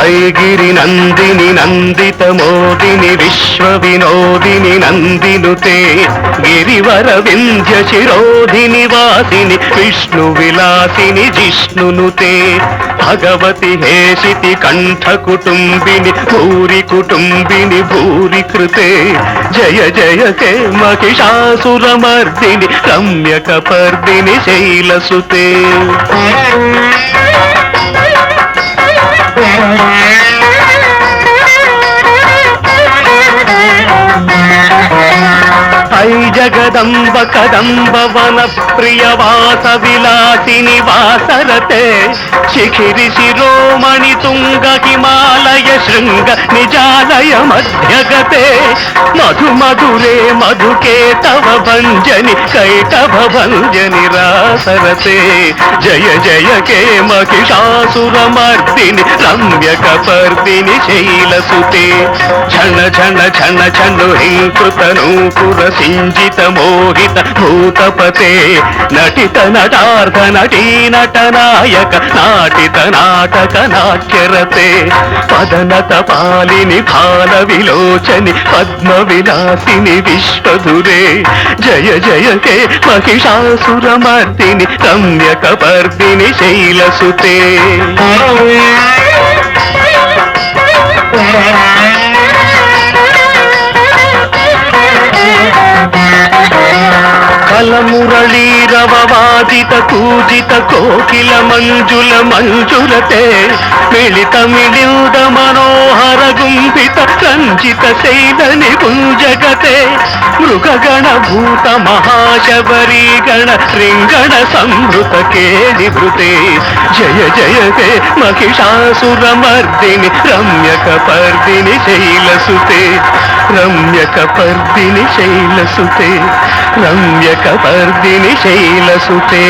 ఐగిరి నందిని నందిత మోదిని విశ్వ వినోదిని నందినుతే గిరివర వింధ్య శిరోధిని వాసిని విష్ణు విలాసిని జిష్ణునుతే భగవతి హేషితి కంఠ కుటుంబిని భూరి కుటుంబిని భూరి కృతే జయ జయ కే మహిషాసురమర్దిని రమ్యకపర్దిని శైలసుతే ఐ జగదంబ కదంబ వన ప్రియ వాస విలాసిని వాసరతే శిఖిరి శిరోమణి తుంగ హిమాలయ శృంగ నిజాలయ మధ్యగతే మధు మధురే మధుకే తవ భంజని కైటభ భంజని రాసరతే జయ జయ కే మహిషాసురమర్దిని రమ్యకపర్దిని శైలసుతే ఛణ ఛణ ఛణ ఛను హింకృత నూపుర సింజిత మోహిత భూతపతే నటిత నటార్థ నటీ నట నాయక నాటిత నాటక నాట్యరతే పదనత పాలిని ఫాల విలోచని పద్మ విలాసిని విశ్వధురే జయ జయ కే మహిషాసురమర్దిని రమ్యకపర్దిని శైలసుతే కలమురళీరవవాదిత కూజిత కోకిల మంజుల మంజులతే మిళిత మిళింద మనోహర గుంభిత రంజిత శైలని గుంజగతే మృగగణ భూత మహాశబరీ గణ రింగణ సంభృత కేళిభృతే జయ జయ కే మహిషాసురమర్దిని రమ్యకపర్దిని శైలసుతే రమ్యకపర్దిని శైలసుతే రమ్యకపర్దిని శైలసుతే